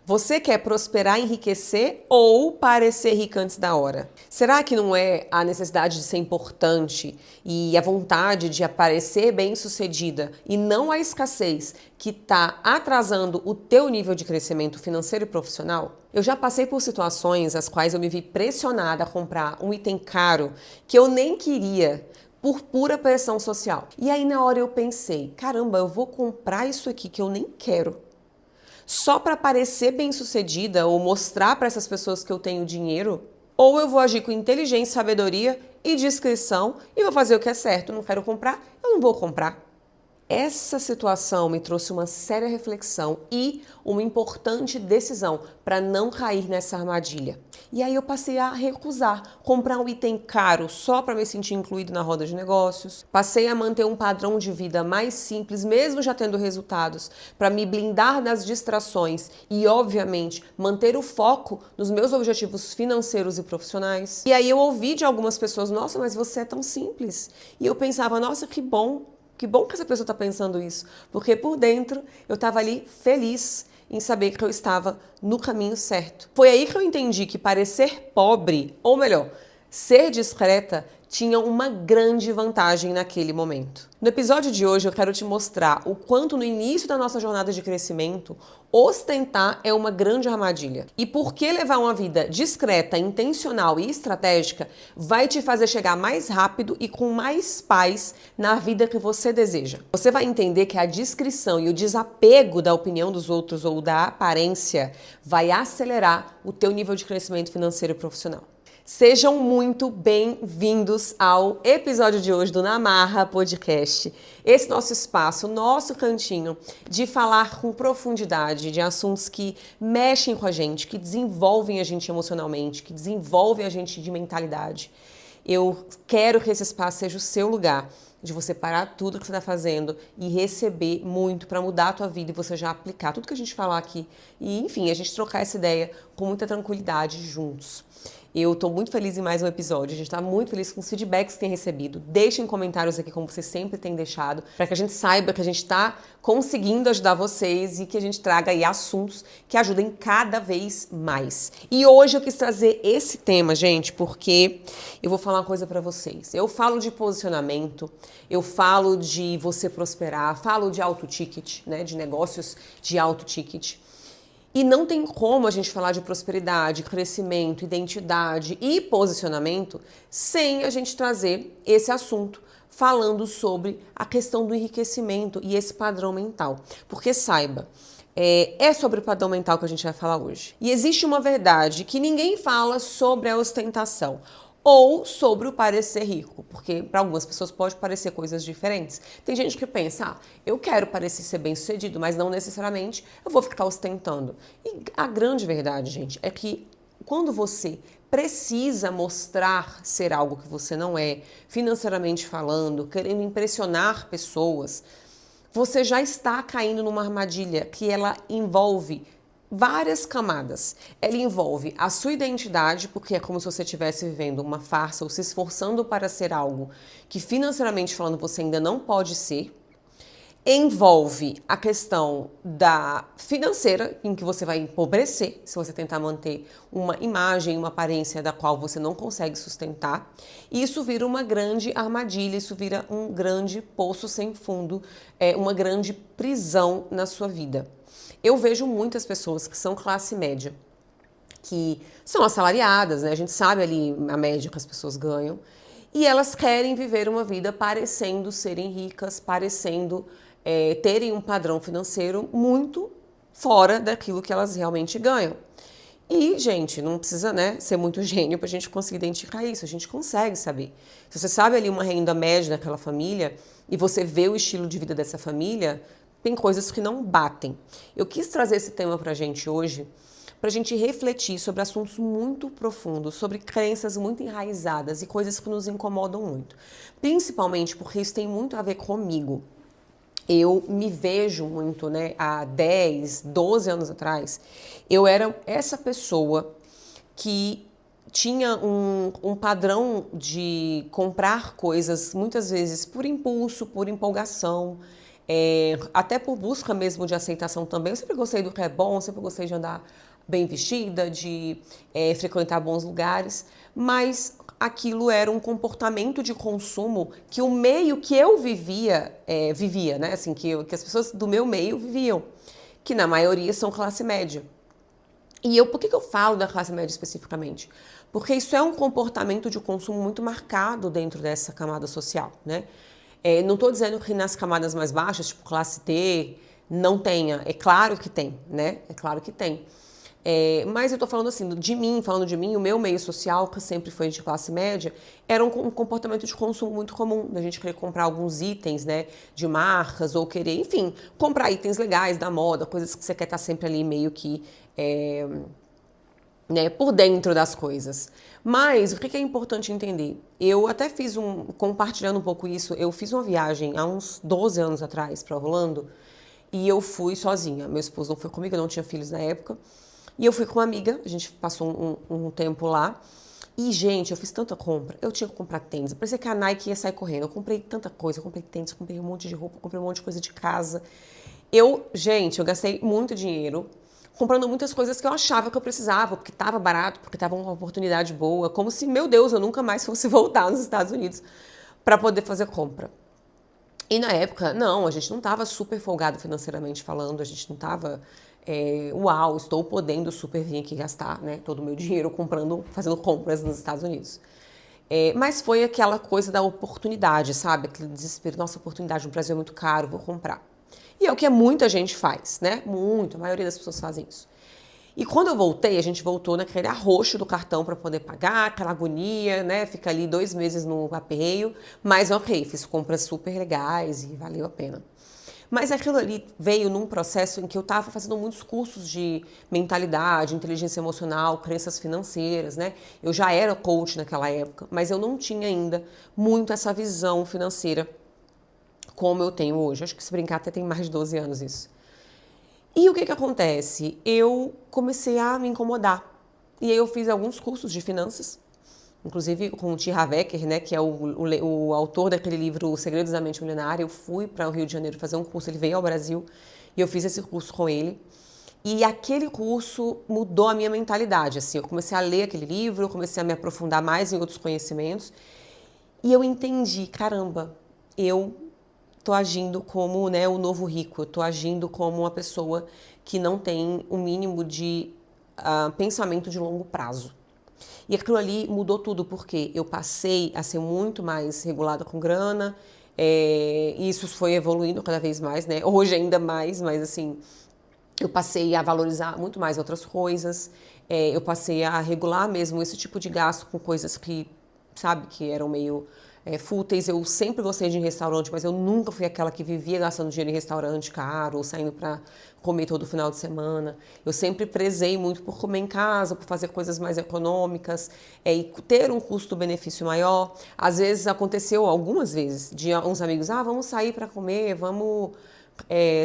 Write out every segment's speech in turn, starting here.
Você quer prosperar, enriquecer ou parecer rico antes da hora? Será que não é a necessidade de ser importante e a vontade de aparecer bem-sucedida e não a escassez que está atrasando o teu nível de crescimento financeiro e profissional? Eu já passei por situações as quais eu me vi pressionada a comprar um item caro que eu nem queria, por pura pressão social. E aí na hora eu pensei, caramba, eu vou comprar isso aqui que eu nem quero só para parecer bem-sucedida ou mostrar para essas pessoas que eu tenho dinheiro? Ou eu vou agir com inteligência, sabedoria e discrição e vou fazer o que é certo. Não quero comprar, eu não vou comprar. Essa situação me trouxe uma séria reflexão e uma importante decisão para não cair nessa armadilha. E aí eu passei a recusar comprar um item caro só para me sentir incluído na roda de negócios. Passei a manter um padrão de vida mais simples, mesmo já tendo resultados, para me blindar das distrações e, obviamente, manter o foco nos meus objetivos financeiros e profissionais. E aí eu ouvi de algumas pessoas, nossa, mas você é tão simples. E eu pensava, nossa, que bom. Que bom que essa pessoa está pensando isso, porque por dentro eu estava ali feliz em saber que eu estava no caminho certo. Foi aí que eu entendi que parecer pobre, ou melhor, ser discreta, tinha uma grande vantagem naquele momento. No episódio de hoje eu quero te mostrar o quanto no início da nossa jornada de crescimento, ostentar é uma grande armadilha. E por que levar uma vida discreta, intencional e estratégica vai te fazer chegar mais rápido e com mais paz na vida que você deseja. Você vai entender que a discrição e o desapego da opinião dos outros ou da aparência vai acelerar o teu nível de crescimento financeiro e profissional. Sejam muito bem-vindos ao episódio de hoje do Namarra Podcast. Esse nosso espaço, nosso cantinho de falar com profundidade de assuntos que mexem com a gente, que desenvolvem a gente emocionalmente, que desenvolvem a gente de mentalidade. Eu quero que esse espaço seja o seu lugar de você parar tudo que você está fazendo e receber muito para mudar a tua vida e você já aplicar tudo que a gente falar aqui e, enfim, a gente trocar essa ideia com muita tranquilidade juntos. Eu estou muito feliz em mais um episódio, a gente está muito feliz com os feedbacks que tem recebido. Deixem comentários aqui como você sempre tem deixado, para que a gente saiba que a gente está conseguindo ajudar vocês e que a gente traga aí assuntos que ajudem cada vez mais. E hoje eu quis trazer esse tema, gente, porque eu vou falar uma coisa para vocês. Eu falo de posicionamento, eu falo de você prosperar, falo de alto ticket, né, de negócios de alto ticket. E não tem como a gente falar de prosperidade, crescimento, identidade e posicionamento sem a gente trazer esse assunto falando sobre a questão do enriquecimento e esse padrão mental. Porque saiba, é sobre o padrão mental que a gente vai falar hoje. E existe uma verdade que ninguém fala sobre a ostentação ou sobre o parecer rico, porque para algumas pessoas pode parecer coisas diferentes. Tem gente que pensa, eu quero parecer ser bem-sucedido, mas não necessariamente eu vou ficar ostentando. E a grande verdade, gente, é que quando você precisa mostrar ser algo que você não é, financeiramente falando, querendo impressionar pessoas, você já está caindo numa armadilha que ela envolve várias camadas. Ela envolve a sua identidade, porque é como se você estivesse vivendo uma farsa ou se esforçando para ser algo que financeiramente falando você ainda não pode ser. Envolve a questão da financeira, em que você vai empobrecer se você tentar manter uma imagem, uma aparência da qual você não consegue sustentar. E isso vira uma grande armadilha, isso vira um grande poço sem fundo, uma grande prisão na sua vida. Eu vejo muitas pessoas que são classe média, que são assalariadas, né? A gente sabe ali a média que as pessoas ganham, e elas querem viver uma vida parecendo serem ricas, parecendo terem um padrão financeiro muito fora daquilo que elas realmente ganham. E, gente, não precisa, né, ser muito gênio para a gente conseguir identificar isso, a gente consegue saber. Se você sabe ali uma renda média daquela família e você vê o estilo de vida dessa família, tem coisas que não batem. Eu quis trazer esse tema pra gente hoje, pra gente refletir sobre assuntos muito profundos, sobre crenças muito enraizadas e coisas que nos incomodam muito. Principalmente porque isso tem muito a ver comigo. Eu me vejo muito, né, há 10, 12 anos atrás, eu era essa pessoa que tinha um padrão de comprar coisas muitas vezes por impulso, por empolgação, Até por busca mesmo de aceitação também. Eu sempre gostei do que é bom, sempre gostei de andar bem vestida, de frequentar bons lugares, mas aquilo era um comportamento de consumo que o meio que eu vivia, né? Assim, que as pessoas do meu meio viviam, que na maioria são classe média. E por que eu falo da classe média especificamente? Porque isso é um comportamento de consumo muito marcado dentro dessa camada social, né? Não estou dizendo que nas camadas mais baixas, tipo classe T, não tenha. É claro que tem, né? É claro que tem. Mas eu tô falando assim, falando de mim, o meu meio social, que sempre foi de classe média, era um comportamento de consumo muito comum, da gente querer comprar alguns itens, né, de marcas, ou querer, enfim, comprar itens legais da moda, coisas que você quer estar sempre ali meio que, né, por dentro das coisas. Mas o que é importante entender? Eu até compartilhando um pouco isso, eu fiz uma viagem há uns 12 anos atrás para Orlando, e eu fui sozinha. Meu esposo não foi comigo, eu não tinha filhos na época. E eu fui com uma amiga, a gente passou um tempo lá. E, gente, eu fiz tanta compra. Eu tinha que comprar tênis. Parecia que a Nike ia sair correndo. Eu comprei tanta coisa. Eu comprei tênis, comprei um monte de roupa, comprei um monte de coisa de casa. Gente, eu gastei muito dinheiro comprando muitas coisas que eu achava que eu precisava, porque estava barato, porque estava uma oportunidade boa. Como se, meu Deus, eu nunca mais fosse voltar nos Estados Unidos para poder fazer compra. E na época, não, a gente não estava super folgado financeiramente falando, a gente não estava, uau, estou podendo super vir aqui gastar, né, todo o meu dinheiro fazendo compras nos Estados Unidos. Mas foi aquela coisa da oportunidade, sabe? Aquele desespero, nossa, oportunidade, no Brasil é muito caro, vou comprar. E é o que muita gente faz, né? Muito, a maioria das pessoas fazem isso. E quando eu voltei, a gente voltou naquele arroxo do cartão para poder pagar, aquela agonia, né? Fica ali 2 meses no aperreio, mas ok, fiz compras super legais e valeu a pena. Mas aquilo ali veio num processo em que eu estava fazendo muitos cursos de mentalidade, inteligência emocional, crenças financeiras, né? Eu já era coach naquela época, mas eu não tinha ainda muito essa visão financeira como eu tenho hoje. Acho que se brincar até tem mais de 12 anos isso. E o que acontece? Eu comecei a me incomodar. E aí eu fiz alguns cursos de finanças, inclusive com o T. Harv Eker, né, que é o autor daquele livro O Segredos da Mente Milionária. Eu fui para o Rio de Janeiro fazer um curso, ele veio ao Brasil e eu fiz esse curso com ele. E aquele curso mudou a minha mentalidade, assim. Eu comecei a ler aquele livro, comecei a me aprofundar mais em outros conhecimentos e eu entendi, caramba, eu tô agindo como, né, o novo rico, eu tô agindo como uma pessoa que não tem o mínimo de pensamento de longo prazo. E aquilo ali mudou tudo, porque eu passei a ser muito mais regulada com grana, e isso foi evoluindo cada vez mais, né? Hoje ainda mais, mas assim, eu passei a valorizar muito mais outras coisas, eu passei a regular mesmo esse tipo de gasto com coisas que, sabe, que eram meio fúteis. Eu sempre gostei de ir em restaurante, mas eu nunca fui aquela que vivia gastando dinheiro em restaurante caro ou saindo para comer todo final de semana. Eu sempre prezei muito por comer em casa, por fazer coisas mais econômicas e ter um custo-benefício maior. Às vezes aconteceu, algumas vezes, de uns amigos, vamos sair para comer, vamos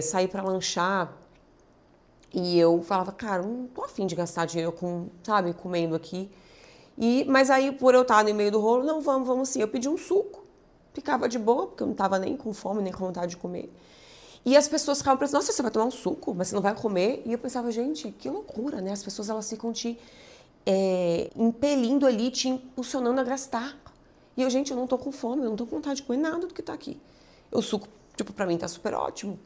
sair para lanchar. E eu falava, cara, não tô afim de gastar dinheiro sabe, comendo aqui. Mas aí, por eu estar no meio do rolo, não, vamos sim. Eu pedi um suco. Ficava de boa, porque eu não estava nem com fome, nem com vontade de comer. E as pessoas ficavam pensando, nossa, você vai tomar um suco, mas você não vai comer? E eu pensava, gente, que loucura, né? As pessoas, elas ficam te impelindo ali, te impulsionando a gastar. E eu, gente, eu não tô com fome, eu não tô com vontade de comer nada do que tá aqui. O suco, tipo, pra mim tá super ótimo.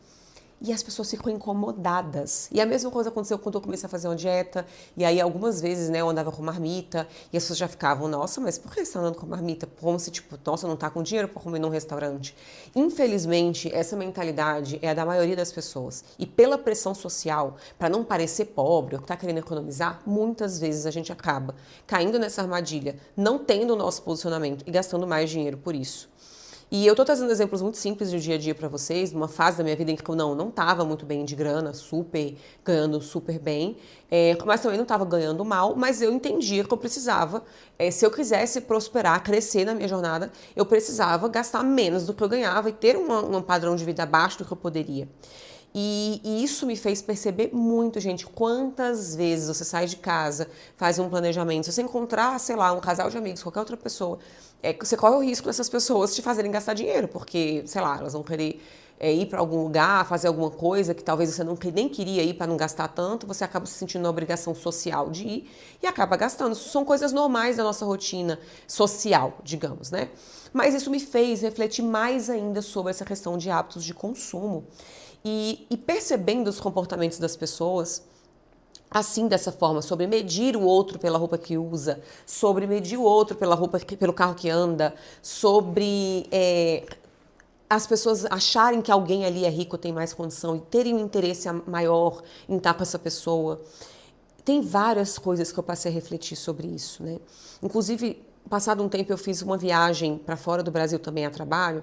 E as pessoas ficam incomodadas. E a mesma coisa aconteceu quando eu comecei a fazer uma dieta. E aí, algumas vezes, né, eu andava com marmita. E as pessoas já ficavam, nossa, mas por que você tá andando com marmita? Como se, tipo, nossa, não tá com dinheiro pra comer num restaurante. Infelizmente, essa mentalidade é a da maioria das pessoas. E pela pressão social, pra não parecer pobre ou que tá querendo economizar, muitas vezes a gente acaba caindo nessa armadilha, não tendo o nosso posicionamento e gastando mais dinheiro por isso. E eu tô trazendo exemplos muito simples do dia a dia para vocês, numa fase da minha vida em que eu não tava muito bem de grana, ganhando super bem, mas também não tava ganhando mal, mas eu entendia que eu precisava, se eu quisesse prosperar, crescer na minha jornada, eu precisava gastar menos do que eu ganhava e ter um padrão de vida abaixo do que eu poderia. E isso me fez perceber muito, gente, quantas vezes você sai de casa, faz um planejamento, se você encontrar, sei lá, um casal de amigos, qualquer outra pessoa, você corre o risco dessas pessoas te fazerem gastar dinheiro, porque, sei lá, elas vão querer ir para algum lugar, fazer alguma coisa que talvez você nem queria ir para não gastar tanto, você acaba se sentindo na obrigação social de ir e acaba gastando. Isso são coisas normais da nossa rotina social, digamos, né? Mas isso me fez refletir mais ainda sobre essa questão de hábitos de consumo e percebendo os comportamentos das pessoas assim, dessa forma, sobre medir o outro pela roupa que usa, sobre medir o outro pelo carro que anda, sobre as pessoas acharem que alguém ali é rico, tem mais condição e terem um interesse maior em estar com essa pessoa. Tem várias coisas que eu passei a refletir sobre isso, né? Inclusive, passado um tempo eu fiz uma viagem para fora do Brasil também a trabalho,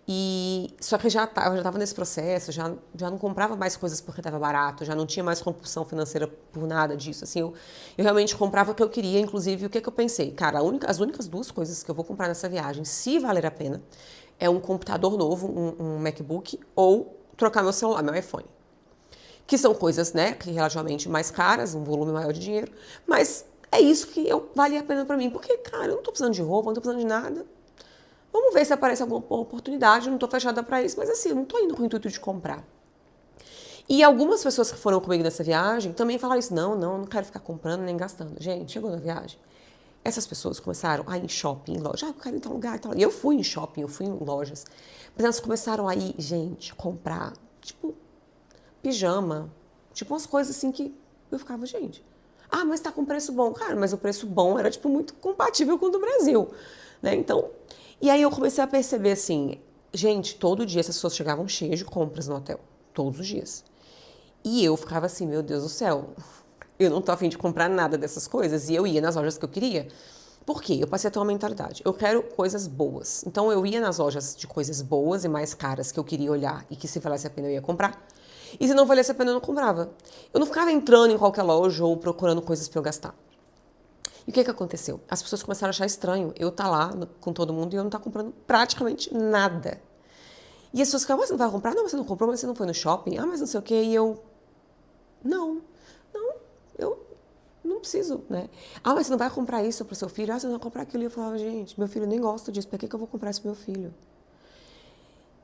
e só que eu já estava nesse processo, já não comprava mais coisas porque estava barato, já não tinha mais compulsão financeira por nada disso. Assim, eu realmente comprava o que eu queria, inclusive o que eu pensei? Cara, as únicas duas coisas que eu vou comprar nessa viagem, se valer a pena, é um computador novo, um MacBook, ou trocar meu celular, meu iPhone. Que são coisas, né, que relativamente mais caras, um volume maior de dinheiro, mas é isso que valia a pena pra mim, porque, cara, eu não tô precisando de roupa, não tô precisando de nada. Vamos ver se aparece alguma oportunidade, eu não tô fechada pra isso, mas assim, eu não tô indo com o intuito de comprar. E algumas pessoas que foram comigo nessa viagem também falaram isso, não quero ficar comprando nem gastando. Gente, chegou na viagem, essas pessoas começaram a ir em shopping, em loja, eu quero ir em tal lugar e tal. E eu fui em shopping, eu fui em lojas, mas elas começaram a ir, gente, comprar, tipo, pijama, tipo umas coisas assim que eu ficava, gente, mas tá com preço bom. Cara, mas o preço bom era, tipo, muito compatível com o do Brasil, né? Então, e aí eu comecei a perceber assim, gente, todo dia essas pessoas chegavam cheias de compras no hotel, todos os dias. E eu ficava assim, meu Deus do céu, eu não tô a fim de comprar nada dessas coisas. E eu ia nas lojas que eu queria. Por quê? Eu passei a ter uma mentalidade. Eu quero coisas boas. Então eu ia nas lojas de coisas boas e mais caras que eu queria olhar e que se valesse a pena eu ia comprar. E se não valesse a pena eu não comprava. Eu não ficava entrando em qualquer loja ou procurando coisas para eu gastar. E o que aconteceu? As pessoas começaram a achar estranho eu estar lá com todo mundo e eu não estar comprando praticamente nada. E as pessoas ficavam, você não vai comprar? Não, você não comprou, mas você não foi no shopping? Mas não sei o quê. E eu, não, eu não preciso, né? Mas você não vai comprar isso pro seu filho? Você não vai comprar aquilo? E eu falava, gente, meu filho nem gosta disso, pra que eu vou comprar isso pro meu filho?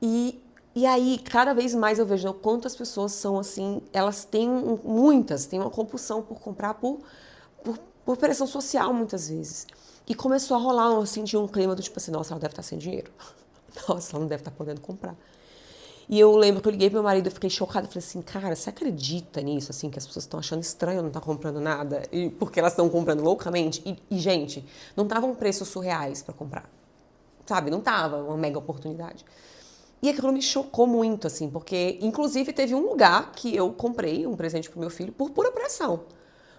E aí, cada vez mais eu vejo quantas pessoas são assim, elas têm, muitas, têm uma compulsão por comprar por pressão social, muitas vezes. E começou a rolar, eu senti um clima do tipo assim, nossa, ela deve estar sem dinheiro. Nossa, ela não deve estar podendo comprar. E eu lembro que eu liguei pro meu marido, eu fiquei chocada, falei assim, cara, você acredita nisso, assim, que as pessoas estão achando estranho não estar comprando nada, porque elas estão comprando loucamente? Gente, não estavam preços surreais para comprar, sabe? Não tava uma mega oportunidade. E aquilo me chocou muito, assim, porque, inclusive, teve um lugar que eu comprei um presente pro meu filho por pura pressão.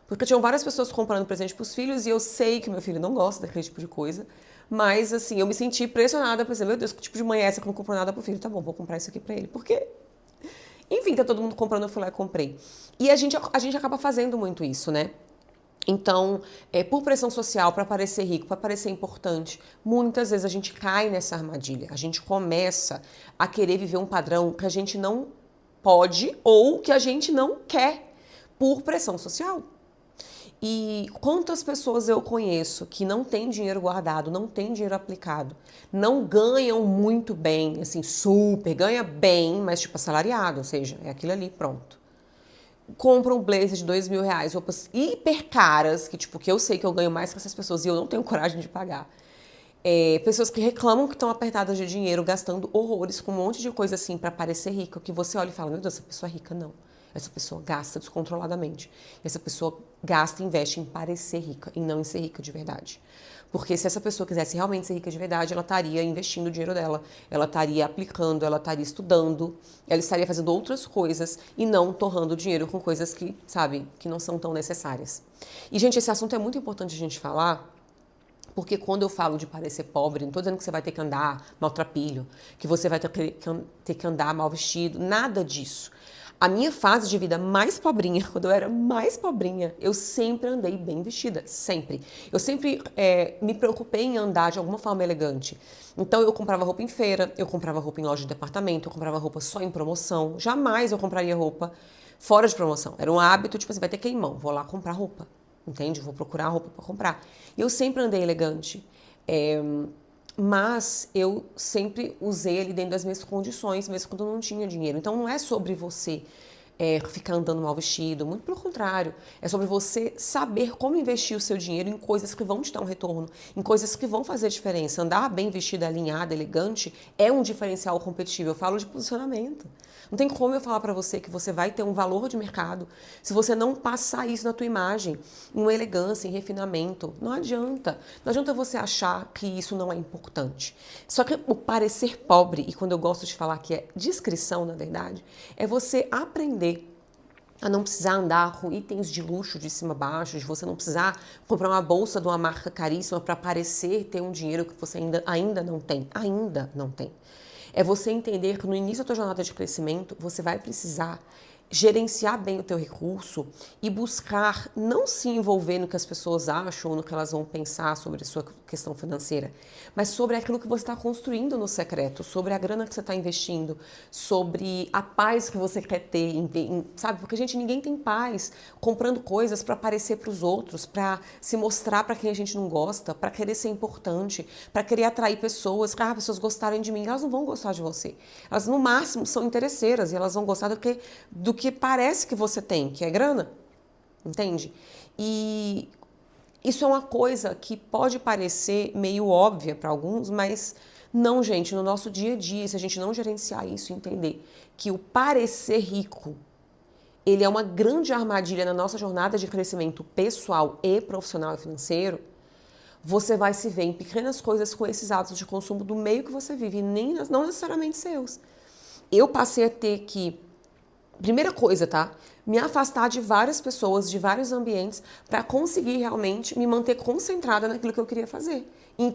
Porque tinham várias pessoas comprando presente pros filhos e eu sei que meu filho não gosta daquele tipo de coisa. Mas, assim, eu me senti pressionada, pensei, meu Deus, que tipo de mãe é essa que não comprou nada pro filho? Tá bom, vou comprar isso aqui pra ele. Porque, enfim, tá todo mundo comprando, eu fui lá e comprei. E a gente acaba fazendo muito isso, né? Então, por pressão social, para parecer rico, para parecer importante, muitas vezes a gente cai nessa armadilha. A gente começa a querer viver um padrão que a gente não pode ou que a gente não quer por pressão social. E quantas pessoas eu conheço que não têm dinheiro guardado, não têm dinheiro aplicado, não ganham muito bem, assim, super, ganha bem, mas tipo assalariado, ou seja, é aquilo ali, pronto. Compram um blazer de R$ 2.000, roupas hiper caras, que tipo, que eu sei que eu ganho mais que essas pessoas e eu não tenho coragem de pagar. Pessoas que reclamam que estão apertadas de dinheiro, gastando horrores com um monte de coisa assim para parecer rica, que você olha e fala, meu Deus, essa pessoa é rica, não. Essa pessoa gasta descontroladamente. Essa pessoa gasta e investe em parecer rica e não em ser rica de verdade. Porque se essa pessoa quisesse realmente ser rica de verdade, ela estaria investindo o dinheiro dela, ela estaria aplicando, ela estaria estudando, ela estaria fazendo outras coisas e não torrando dinheiro com coisas que, sabe, que não são tão necessárias. E, gente, esse assunto é muito importante a gente falar, porque quando eu falo de parecer pobre, não estou dizendo que você vai ter que andar maltrapilho, que você vai ter que andar mal vestido, nada disso. A minha fase de vida mais pobrinha, quando eu era mais pobrinha, eu sempre andei bem vestida, sempre. Eu sempre me preocupei em andar de alguma forma elegante. Então eu comprava roupa em feira, eu comprava roupa em loja de departamento, eu comprava roupa só em promoção. Jamais eu compraria roupa fora de promoção. Era um hábito, tipo assim, vai ter queimão, vou lá comprar roupa. Entende? Vou procurar roupa para comprar. E eu sempre andei elegante. Mas eu sempre usei ele dentro das minhas condições, mesmo quando eu não tinha dinheiro. Então não é sobre você ficar andando mal vestido, muito pelo contrário. É sobre você saber como investir o seu dinheiro em coisas que vão te dar um retorno, em coisas que vão fazer diferença. Andar bem vestida, alinhada, elegante é um diferencial competitivo. Eu falo de posicionamento. Não tem como eu falar para você que você vai ter um valor de mercado se você não passar isso na tua imagem, em uma elegância, em refinamento. Não adianta. Não adianta você achar que isso não é importante. Só que o parecer pobre, e quando eu gosto de falar que é discrição, na verdade, é você aprender a não precisar andar com itens de luxo de cima a baixo, de você não precisar comprar uma bolsa de uma marca caríssima para parecer ter um dinheiro que você ainda não tem. Ainda não tem. É você entender que no início da tua jornada de crescimento, você vai precisar gerenciar bem o teu recurso e buscar não se envolver no que as pessoas acham ou no que elas vão pensar sobre a sua questão financeira, mas sobre aquilo que você está construindo no secreto, sobre a grana que você está investindo, sobre a paz que você quer ter, sabe? Porque, gente, ninguém tem paz comprando coisas para aparecer para os outros, para se mostrar para quem a gente não gosta, para querer ser importante, para querer atrair pessoas, que as pessoas gostarem de mim, elas não vão gostar de você. Elas, no máximo, são interesseiras e elas vão gostar do que parece que você tem, que é grana, entende? E isso é uma coisa que pode parecer meio óbvia para alguns, mas não, gente, no nosso dia a dia, se a gente não gerenciar isso, entender que o parecer rico, ele é uma grande armadilha na nossa jornada de crescimento pessoal e profissional e financeiro, você vai se ver em pequenas coisas com esses hábitos de consumo do meio que você vive, não necessariamente seus. Eu passei a ter que, primeira coisa, tá? Me afastar de várias pessoas, de vários ambientes, para conseguir realmente me manter concentrada naquilo que eu queria fazer.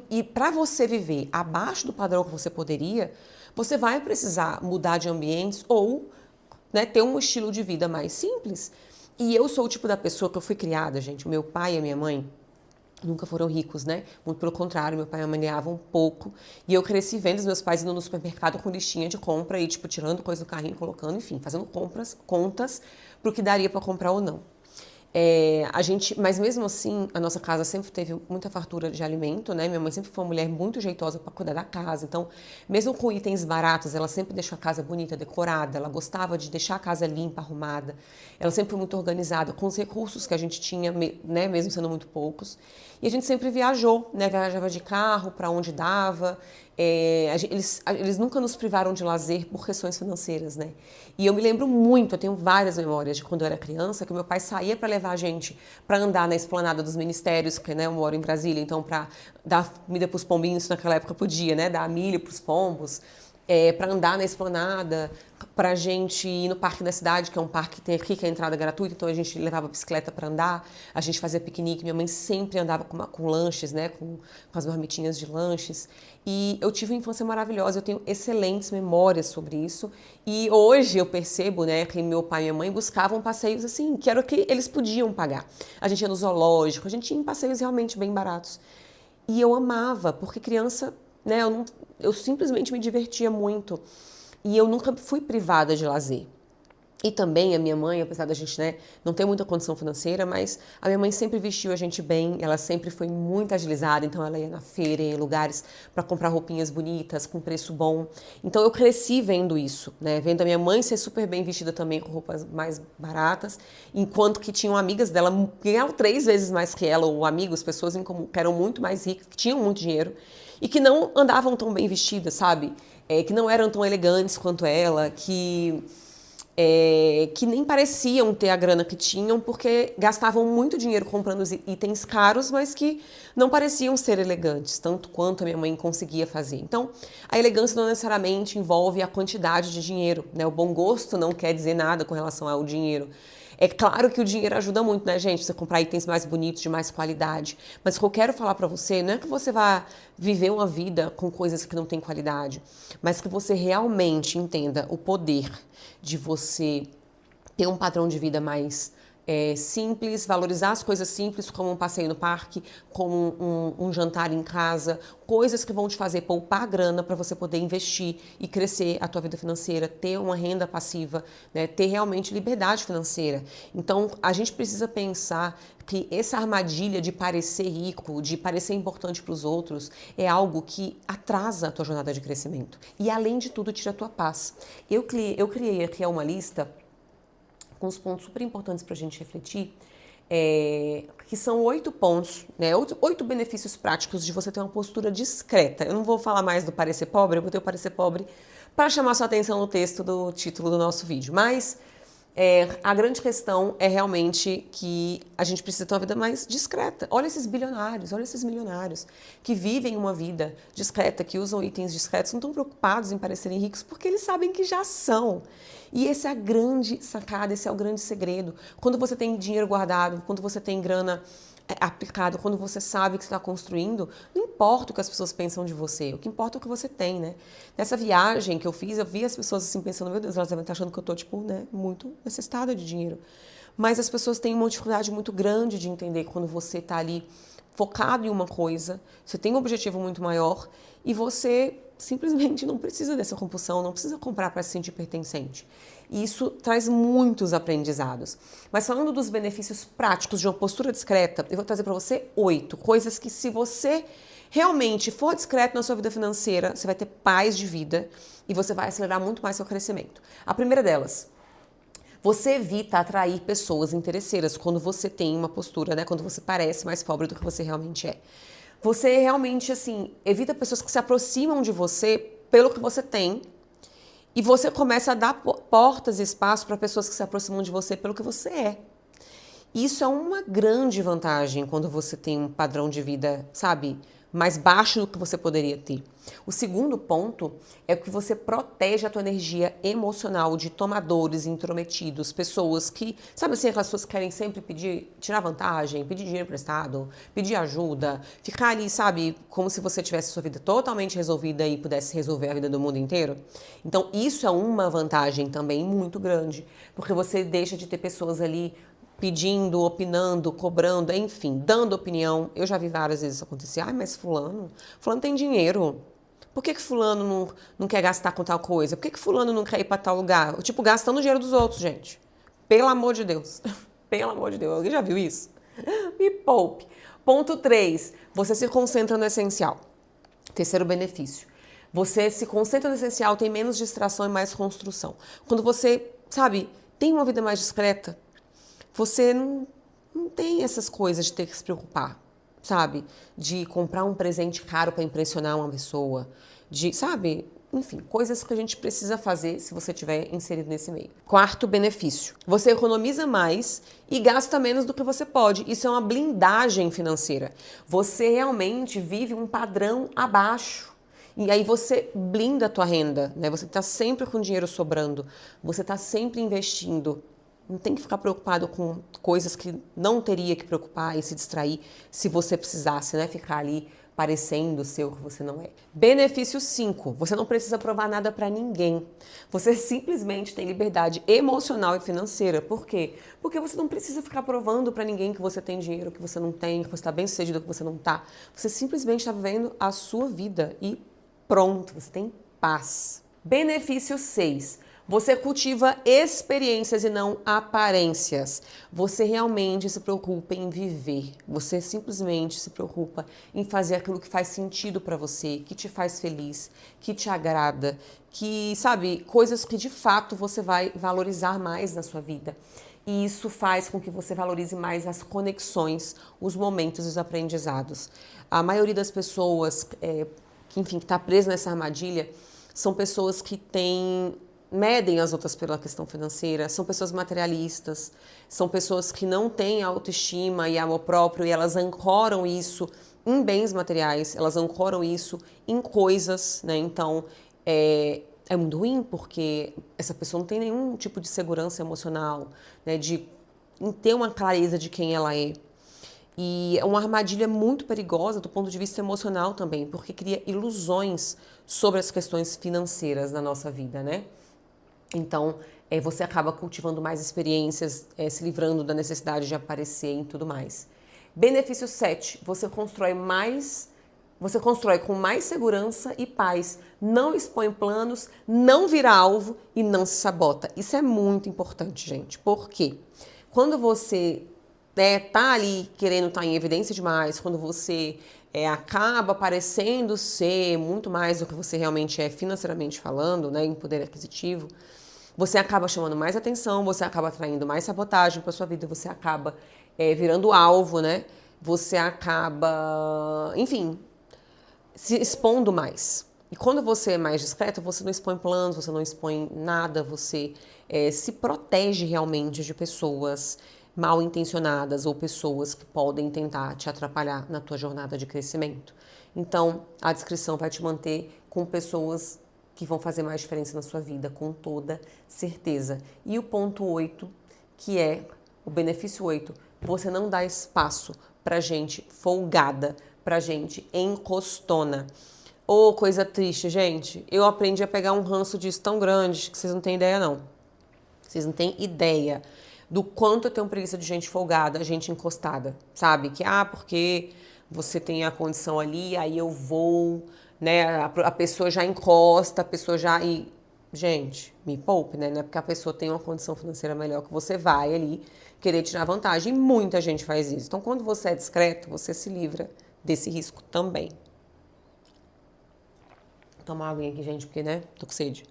E para você viver abaixo do padrão que você poderia, você vai precisar mudar de ambientes ou, né, ter um estilo de vida mais simples. E eu sou o tipo da pessoa que eu fui criada, gente. O meu pai e a minha mãe nunca foram ricos, né? Muito pelo contrário, meu pai e minha mãe ganhavam pouco. E eu cresci vendo os meus pais indo no supermercado com listinha de compra e, tipo, tirando coisa do carrinho, colocando, enfim, fazendo contas pro que daria para comprar ou não. Mas mesmo assim, a nossa casa sempre teve muita fartura de alimento, né? Minha mãe sempre foi uma mulher muito jeitosa para cuidar da casa. Então, mesmo com itens baratos, ela sempre deixou a casa bonita, decorada. Ela gostava de deixar a casa limpa, arrumada. Ela sempre foi muito organizada com os recursos que a gente tinha, né? Mesmo sendo muito poucos. E a gente sempre viajou, né? Viajava de carro para onde dava. Eles nunca nos privaram de lazer por questões financeiras, né? E eu me lembro muito, eu tenho várias memórias de quando eu era criança, que o meu pai saía para levar a gente para andar na esplanada dos ministérios, porque, né, eu moro em Brasília, então para dar comida para os pombinhos, naquela época podia, né? Dar milho para os pombos. Para andar na esplanada, para a gente ir no parque da cidade, que é um parque que tem aqui, que é a entrada gratuita, então a gente levava a bicicleta para andar, a gente fazia piquenique, minha mãe sempre andava com lanches, né, com as marmitinhas de lanches, e eu tive uma infância maravilhosa, eu tenho excelentes memórias sobre isso, e hoje eu percebo, né, que meu pai e minha mãe buscavam passeios assim, que era o que eles podiam pagar. A gente ia no zoológico, a gente ia em passeios realmente bem baratos. E eu amava, porque criança, né, eu simplesmente me divertia muito. E eu nunca fui privada de lazer. E também a minha mãe, apesar da gente, né, não ter muita condição financeira, mas a minha mãe sempre vestiu a gente bem, ela sempre foi muito agilizada, então ela ia na feira, ia em lugares para comprar roupinhas bonitas, com preço bom. Então eu cresci vendo isso, né, vendo a minha mãe ser super bem vestida também com roupas mais baratas, enquanto que tinham amigas dela que ganhavam 3 vezes mais que ela, ou amigos, pessoas em comum, que eram muito mais ricas, que tinham muito dinheiro e que não andavam tão bem vestidas, sabe? Que não eram tão elegantes quanto ela, que nem pareciam ter a grana que tinham, porque gastavam muito dinheiro comprando itens caros, mas que não pareciam ser elegantes, tanto quanto a minha mãe conseguia fazer. Então, a elegância não necessariamente envolve a quantidade de dinheiro, né? O bom gosto não quer dizer nada com relação ao dinheiro. É claro que o dinheiro ajuda muito, né, gente? Você comprar itens mais bonitos, de mais qualidade. Mas o que eu quero falar pra você não é que você vá viver uma vida com coisas que não têm qualidade, mas que você realmente entenda o poder de você ter um padrão de vida mais simples, valorizar as coisas simples, como um passeio no parque, como um jantar em casa, coisas que vão te fazer poupar grana para você poder investir e crescer a tua vida financeira, ter uma renda passiva, né, ter realmente liberdade financeira. Então, a gente precisa pensar que essa armadilha de parecer rico, de parecer importante para os outros, é algo que atrasa a tua jornada de crescimento. E, além de tudo, tira a tua paz. Eu criei aqui uma lista com os pontos super importantes para a gente refletir, que são 8 pontos, né? 8 benefícios práticos de você ter uma postura discreta. Eu não vou falar mais do parecer pobre, eu botei o parecer pobre para chamar sua atenção no texto do título do nosso vídeo. Mas a grande questão é realmente que a gente precisa ter uma vida mais discreta. Olha esses bilionários, olha esses milionários que vivem uma vida discreta, que usam itens discretos, não estão preocupados em parecerem ricos porque eles sabem que já são. E essa é a grande sacada, esse é o grande segredo. Quando você tem dinheiro guardado, quando você tem grana aplicado, quando você sabe que você está construindo, não importa o que as pessoas pensam de você, o que importa é o que você tem, né? Nessa viagem que eu fiz, eu vi as pessoas assim pensando, meu Deus, elas devem estar achando que eu tô, tipo, né, muito necessitada de dinheiro. Mas as pessoas têm uma dificuldade muito grande de entender quando você está ali focado em uma coisa, você tem um objetivo muito maior e você simplesmente não precisa dessa compulsão, não precisa comprar para se sentir pertencente. E isso traz muitos aprendizados. Mas falando dos benefícios práticos de uma postura discreta, eu vou trazer para você 8 coisas que, se você realmente for discreto na sua vida financeira, você vai ter paz de vida e você vai acelerar muito mais seu crescimento. A primeira delas: você evita atrair pessoas interesseiras quando você tem uma postura, né? Quando você parece mais pobre do que você realmente é. Você realmente, assim, evita pessoas que se aproximam de você pelo que você tem e você começa a dar portas e espaço para pessoas que se aproximam de você pelo que você é. Isso é uma grande vantagem quando você tem um padrão de vida, sabe, mais baixo do que você poderia ter. O segundo ponto é que você protege a tua energia emocional de tomadores intrometidos, pessoas que, sabe assim, aquelas pessoas que querem sempre tirar vantagem, pedir dinheiro emprestado, pedir ajuda, ficar ali, sabe, como se você tivesse sua vida totalmente resolvida e pudesse resolver a vida do mundo inteiro. Então, isso é uma vantagem também muito grande, porque você deixa de ter pessoas ali pedindo, opinando, cobrando, enfim, dando opinião. Eu já vi várias vezes isso acontecer. Ai, mas fulano tem dinheiro. Por que fulano não quer gastar com tal coisa? Por que fulano não quer ir para tal lugar? Tipo, gastando o dinheiro dos outros, gente. Pelo amor de Deus. Pelo amor de Deus. Alguém já viu isso? Me poupe. Ponto 3. Você se concentra no essencial. Terceiro benefício. Você se concentra no essencial, tem menos distração e mais construção. Quando você, sabe, tem uma vida mais discreta, você não tem essas coisas de ter que se preocupar, sabe? De comprar um presente caro para impressionar uma pessoa, sabe? Enfim, coisas que a gente precisa fazer se você estiver inserido nesse meio. Quarto benefício: você economiza mais e gasta menos do que você pode. Isso é uma blindagem financeira. Você realmente vive um padrão abaixo. E aí você blinda a tua renda, né? Você está sempre com dinheiro sobrando, você está sempre investindo. Não tem que ficar preocupado com coisas que não teria que preocupar e se distrair se você precisasse, né? Ficar ali parecendo ser o que você não é. Benefício 5. Você não precisa provar nada para ninguém. Você simplesmente tem liberdade emocional e financeira. Por quê? Porque você não precisa ficar provando para ninguém que você tem dinheiro, que você não tem, que você está bem sucedido, que você não está. Você simplesmente está vivendo a sua vida e pronto, você tem paz. Benefício 6. Você cultiva experiências e não aparências. Você realmente se preocupa em viver. Você simplesmente se preocupa em fazer aquilo que faz sentido para você, que te faz feliz, que te agrada, que, sabe, coisas que de fato você vai valorizar mais na sua vida. E isso faz com que você valorize mais as conexões, os momentos e os aprendizados. A maioria das pessoas que está presa nessa armadilha são pessoas que medem as outras pela questão financeira, são pessoas materialistas, são pessoas que não têm autoestima e amor próprio e elas ancoram isso em bens materiais, elas ancoram isso em coisas, né? Então, é muito ruim porque essa pessoa não tem nenhum tipo de segurança emocional, né? De ter uma clareza de quem ela é. E é uma armadilha muito perigosa do ponto de vista emocional também, porque cria ilusões sobre as questões financeiras na nossa vida, né? Então, Você acaba cultivando mais experiências, se livrando da necessidade de aparecer e tudo mais. Benefício 7, você constrói com mais segurança e paz. Não expõe planos, não vira alvo e não se sabota. Isso é muito importante, gente. Por quê? Quando você tá ali querendo estar em evidência demais, quando você acaba parecendo ser muito mais do que você realmente é financeiramente falando, né, em poder aquisitivo, você acaba chamando mais atenção, você acaba atraindo mais sabotagem para sua vida, você acaba virando alvo, né? Você acaba, enfim, se expondo mais. E quando você é mais discreto, você não expõe planos, você não expõe nada, você se protege realmente de pessoas mal intencionadas ou pessoas que podem tentar te atrapalhar na tua jornada de crescimento. Então, a discrição vai te manter com pessoas que vão fazer mais diferença na sua vida, com toda certeza. E o ponto 8, que é o benefício 8, você não dá espaço pra gente folgada, pra gente encostona. Ô, coisa triste, gente. Eu aprendi a pegar um ranço disso tão grande que vocês não têm ideia, não. Vocês não têm ideia do quanto eu tenho preguiça de gente folgada, gente encostada, sabe? Que, porque você tem a condição ali, aí eu vou, né? A pessoa já encosta, a pessoa já... Gente, me poupe, né? Não é porque a pessoa tem uma condição financeira melhor que você vai ali querer tirar vantagem. E muita gente faz isso. Então, quando você é discreto, você se livra desse risco também. Vou tomar uma aguinha aqui, gente, porque, né? Tô com sede.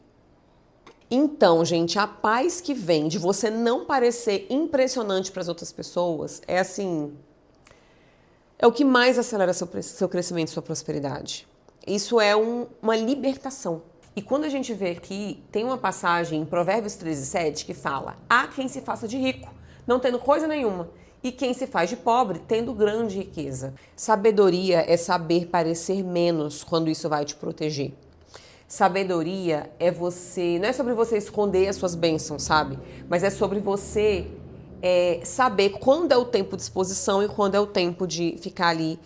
Então, gente, a paz que vem de você não parecer impressionante para as outras pessoas é assim... É o que mais acelera seu crescimento e sua prosperidade. Isso é uma libertação. E quando a gente vê que tem uma passagem em Provérbios 13:7 que fala: há quem se faça de rico, não tendo coisa nenhuma, e quem se faz de pobre, tendo grande riqueza. Sabedoria é saber parecer menos quando isso vai te proteger. Sabedoria não é sobre você esconder as suas bênçãos, sabe? Mas é sobre você saber quando é o tempo de exposição e quando é o tempo de ficar ali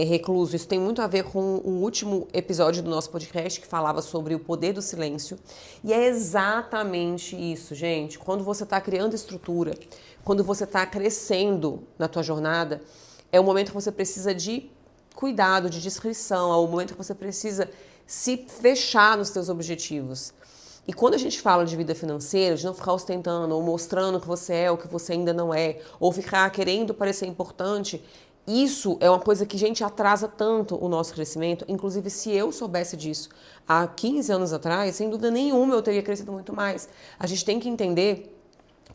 recluso. Isso tem muito a ver com o último episódio do nosso podcast que falava sobre o poder do silêncio. E é exatamente isso, gente. Quando você está criando estrutura, quando você está crescendo na tua jornada, é o momento que você precisa de cuidado, de discrição, é o momento que você precisa se fechar nos teus objetivos. E quando a gente fala de vida financeira, de não ficar ostentando ou mostrando que você é o que você ainda não é, ou ficar querendo parecer importante, isso é uma coisa que, gente, atrasa tanto o nosso crescimento. Inclusive, se eu soubesse disso há 15 anos atrás, sem dúvida nenhuma eu teria crescido muito mais. A gente tem que entender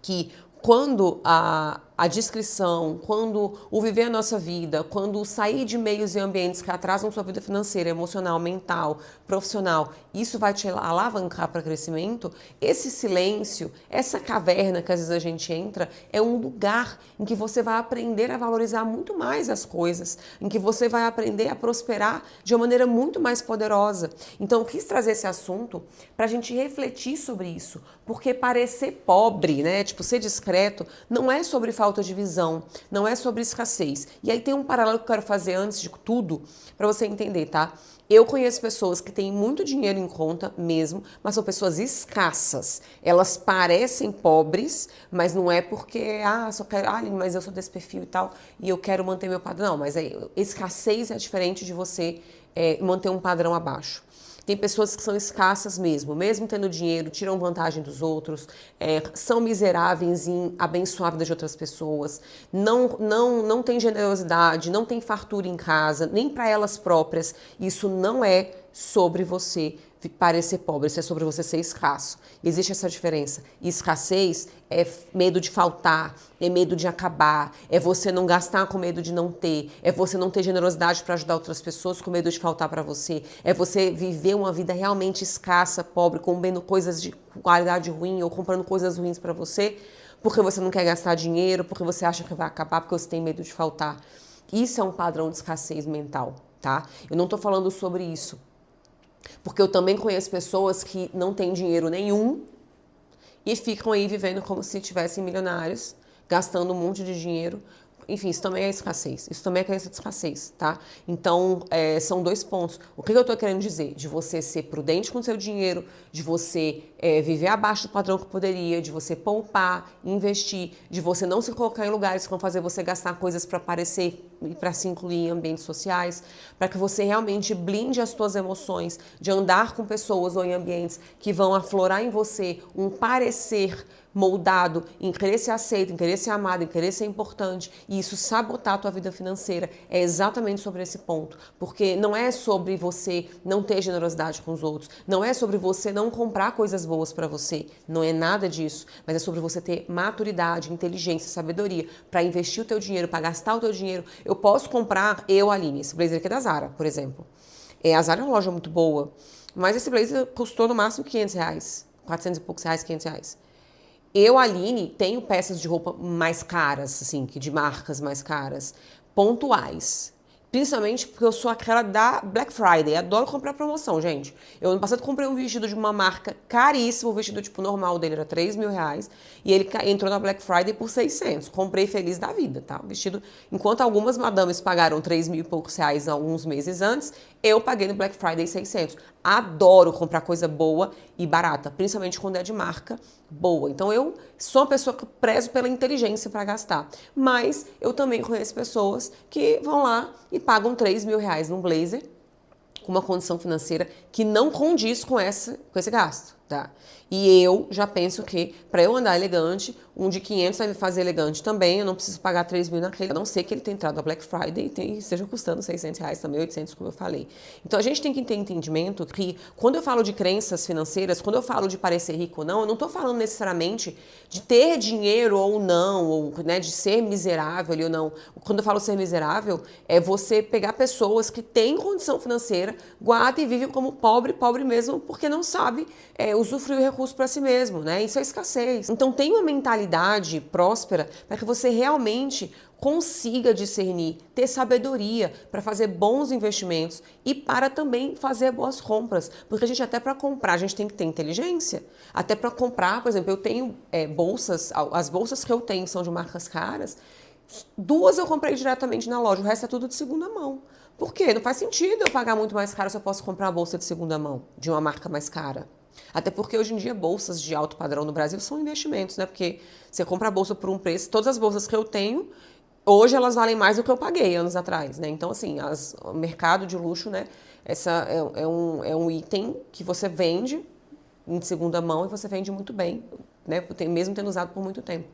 que quando a discrição, quando o viver a nossa vida, quando sair de meios e ambientes que atrasam sua vida financeira, emocional, mental, profissional, isso vai te alavancar para crescimento, esse silêncio, essa caverna que às vezes a gente entra, é um lugar em que você vai aprender a valorizar muito mais as coisas, em que você vai aprender a prosperar de uma maneira muito mais poderosa. Então, eu quis trazer esse assunto para a gente refletir sobre isso, porque parecer pobre, né, tipo, ser discreto, não é sobre falta de visão, não é sobre escassez. E aí tem um paralelo que eu quero fazer antes de tudo, para você entender, tá? Eu conheço pessoas que têm muito dinheiro em conta mesmo, mas são pessoas escassas. Elas parecem pobres, mas não é porque, só quero, mas eu sou desse perfil e tal, e eu quero manter meu padrão. Não, mas escassez é diferente de você manter um padrão abaixo. Tem pessoas que são escassas mesmo tendo dinheiro, tiram vantagem dos outros, são miseráveis em abençoar a vida de outras pessoas, não tem generosidade, não tem fartura em casa, nem para elas próprias. Isso não é sobre você parecer pobre, isso é sobre você ser escasso. Existe essa diferença. E escassez é medo de faltar, é medo de acabar, é você não gastar com medo de não ter, é você não ter generosidade para ajudar outras pessoas com medo de faltar para você, é você viver uma vida realmente escassa, pobre, comendo coisas de qualidade ruim ou comprando coisas ruins para você, porque você não quer gastar dinheiro, porque você acha que vai acabar, porque você tem medo de faltar. Isso é um padrão de escassez mental, tá? Eu não estou falando sobre isso. Porque eu também conheço pessoas que não têm dinheiro nenhum e ficam aí vivendo como se tivessem milionários, gastando um monte de dinheiro, enfim, isso também é escassez. Isso também é crença de escassez, tá? Então, são dois pontos. O que eu tô querendo dizer? De você ser prudente com o seu dinheiro, de você viver abaixo do padrão que poderia, de você poupar, investir, de você não se colocar em lugares que vão fazer você gastar coisas para aparecer e para se incluir em ambientes sociais, para que você realmente blinde as suas emoções de andar com pessoas ou em ambientes que vão aflorar em você um parecer moldado em querer ser aceito, em querer ser amado, em querer ser importante, e isso sabotar a tua vida financeira. É exatamente sobre esse ponto, porque não é sobre você não ter generosidade com os outros, não é sobre você não comprar coisas boas para você, não é nada disso, mas é sobre você ter maturidade, inteligência, sabedoria para investir o teu dinheiro, para gastar o teu dinheiro. Eu posso comprar, Aline, esse blazer aqui é da Zara, por exemplo. A Zara é uma loja muito boa, mas esse blazer custou no máximo R$500, 400 e poucos reais, R$500. Aline, tenho peças de roupa mais caras, assim, que de marcas mais caras, pontuais. Principalmente porque eu sou aquela da Black Friday. Adoro comprar promoção, gente. Eu, ano passado, comprei um vestido de uma marca caríssimo. O vestido, tipo, normal dele era R$3.000. E ele entrou na Black Friday por 600. Comprei feliz da vida, tá? O vestido, enquanto algumas madames pagaram 3.000 e poucos reais alguns meses antes, eu paguei no Black Friday 600. Adoro comprar coisa boa e barata. Principalmente quando é de marca boa. Então, eu sou uma pessoa que prezo pela inteligência para gastar. Mas eu também conheço pessoas que vão lá e pagam R$3.000 num blazer com uma condição financeira que não condiz com esse gasto, tá? E eu já penso que, para eu andar elegante, um de 500 vai me fazer elegante também, eu não preciso pagar 3.000 naquele, a não ser que ele tenha entrado na Black Friday e esteja custando R$600 também, 800, como eu falei. Então, a gente tem que ter entendimento que, quando eu falo de crenças financeiras, quando eu falo de parecer rico ou não, eu não estou falando necessariamente de ter dinheiro ou não, ou, né, de ser miserável ou não. Quando eu falo ser miserável, é você pegar pessoas que têm condição financeira, guarda e vive como pobre, pobre mesmo, porque não sabe usufruir o recurso para si mesmo, né? Isso é escassez. Então tem uma mentalidade próspera para que você realmente consiga discernir, ter sabedoria para fazer bons investimentos e para também fazer boas compras. Porque a gente, até para comprar, a gente tem que ter inteligência. Até para comprar, por exemplo, eu tenho bolsas, as bolsas que eu tenho são de marcas caras, 2 eu comprei diretamente na loja, o resto é tudo de segunda mão. Por quê? Não faz sentido eu pagar muito mais caro se eu posso comprar uma bolsa de segunda mão, de uma marca mais cara. Até porque hoje em dia bolsas de alto padrão no Brasil são investimentos, né? Porque você compra a bolsa por um preço, todas as bolsas que eu tenho, hoje elas valem mais do que eu paguei anos atrás, né? Então, assim, o mercado de luxo, né? Essa é um item que você vende em segunda mão e você vende muito bem, né? Mesmo tendo usado por muito tempo.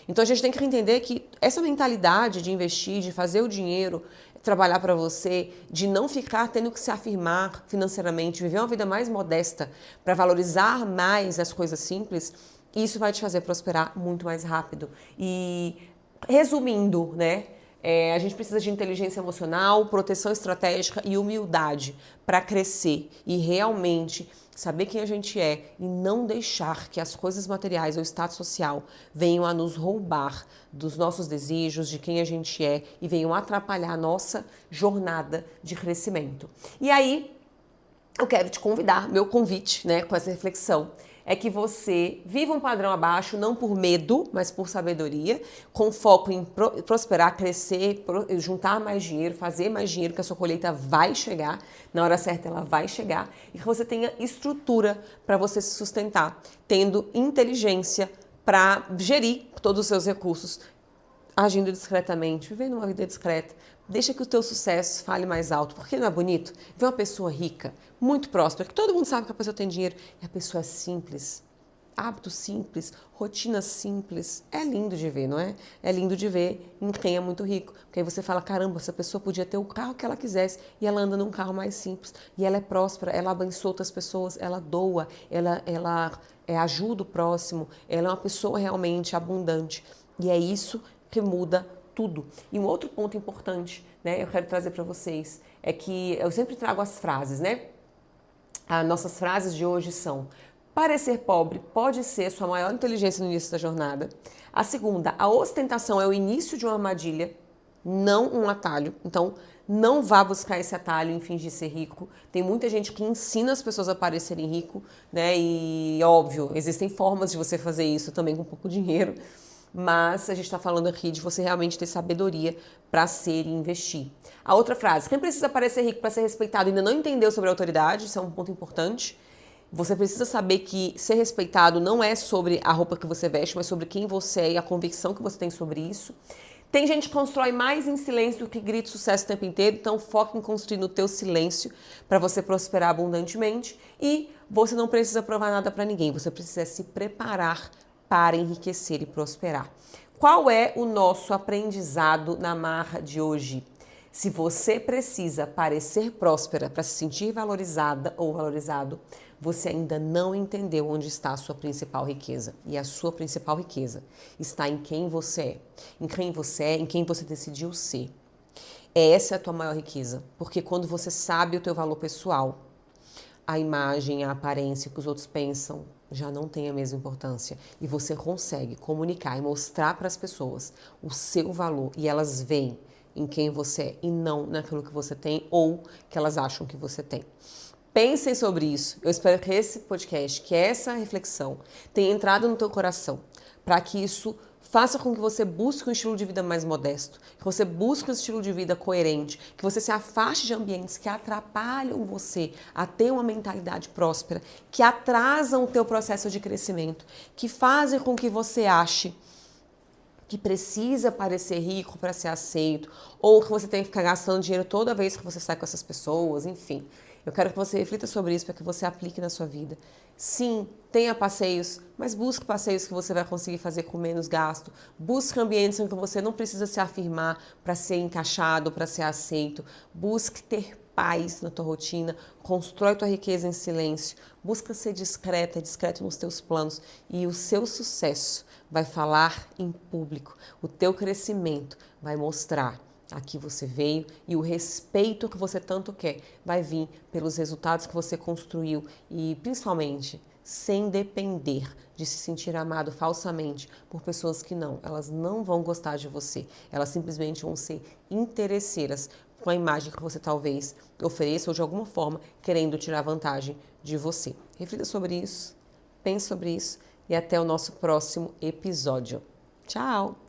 Então a gente tem que entender que essa mentalidade de investir, de fazer o dinheiro trabalhar para você, de não ficar tendo que se afirmar financeiramente, viver uma vida mais modesta para valorizar mais as coisas simples, isso vai te fazer prosperar muito mais rápido. E resumindo, né? A gente precisa de inteligência emocional, proteção estratégica e humildade para crescer e realmente saber quem a gente é e não deixar que as coisas materiais ou status social venham a nos roubar dos nossos desejos, de quem a gente é e venham atrapalhar a nossa jornada de crescimento. E aí, eu quero te convidar, meu convite, né, com essa reflexão, é que você viva um padrão abaixo, não por medo, mas por sabedoria, com foco em prosperar, crescer, juntar mais dinheiro, fazer mais dinheiro, que a sua colheita vai chegar, na hora certa ela vai chegar, e que você tenha estrutura para você se sustentar, tendo inteligência para gerir todos os seus recursos, agindo discretamente, vivendo uma vida discreta. Deixa que o teu sucesso fale mais alto, porque não é bonito ver uma pessoa rica, muito próspera, que todo mundo sabe que a pessoa tem dinheiro, e a pessoa é simples, hábitos simples, rotina simples. É lindo de ver, não é? É lindo de ver em quem é muito rico, porque aí você fala, caramba, essa pessoa podia ter o carro que ela quisesse, e ela anda num carro mais simples, e ela é próspera, ela abençoa outras pessoas, ela doa, ela ajuda o próximo, ela é uma pessoa realmente abundante, e é isso que muda tudo. E um outro ponto importante, né, eu quero trazer para vocês, é que eu sempre trago as frases, né? As nossas frases de hoje são: parecer pobre pode ser sua maior inteligência no início da jornada. A segunda, a ostentação é o início de uma armadilha, não um atalho. Então, não vá buscar esse atalho em fingir ser rico. Tem muita gente que ensina as pessoas a parecerem rico, né? E óbvio, existem formas de você fazer isso também com pouco dinheiro. mas a gente está falando aqui de você realmente ter sabedoria para ser e investir. A outra frase, quem precisa parecer rico para ser respeitado ainda não entendeu sobre a autoridade, isso é um ponto importante. Você precisa saber que ser respeitado não é sobre a roupa que você veste, mas sobre quem você é e a convicção que você tem sobre isso. Tem gente que constrói mais em silêncio do que grita sucesso o tempo inteiro, então foca em construir no teu silêncio para você prosperar abundantemente e você não precisa provar nada para ninguém, você precisa se preparar para enriquecer e prosperar. Qual é o nosso aprendizado na marra de hoje? Se você precisa parecer próspera para se sentir valorizada ou valorizado, você ainda não entendeu onde está a sua principal riqueza. E a sua principal riqueza está em quem você é. Em quem você é, em quem você decidiu ser. Essa é a tua maior riqueza. Porque quando você sabe o teu valor pessoal, a imagem, a aparência que os outros pensam já não tem a mesma importância. E você consegue comunicar e mostrar para as pessoas o seu valor. E elas veem em quem você é e não naquilo que você tem ou que elas acham que você tem. Pensem sobre isso. Eu espero que esse podcast, que essa reflexão tenha entrado no teu coração, para que isso faça com que você busque um estilo de vida mais modesto, que você busque um estilo de vida coerente, que você se afaste de ambientes que atrapalham você a ter uma mentalidade próspera, que atrasam o teu processo de crescimento, que fazem com que você ache que precisa parecer rico para ser aceito, ou que você tem que ficar gastando dinheiro toda vez que você sai com essas pessoas, enfim. Eu quero que você reflita sobre isso para que você aplique na sua vida. Sim, tenha passeios, mas busque passeios que você vai conseguir fazer com menos gasto. Busque ambientes em que você não precisa se afirmar para ser encaixado, para ser aceito. Busque ter paz na tua rotina, constrói tua riqueza em silêncio, busca ser discreta, discreto nos teus planos e o seu sucesso vai falar em público. O teu crescimento vai mostrar a que você veio e o respeito que você tanto quer vai vir pelos resultados que você construiu e principalmente sem depender de se sentir amado falsamente por pessoas que elas não vão gostar de você, elas simplesmente vão ser interesseiras com a imagem que você talvez ofereça ou de alguma forma querendo tirar vantagem de você. Reflita sobre isso, pense sobre isso e até o nosso próximo episódio. Tchau!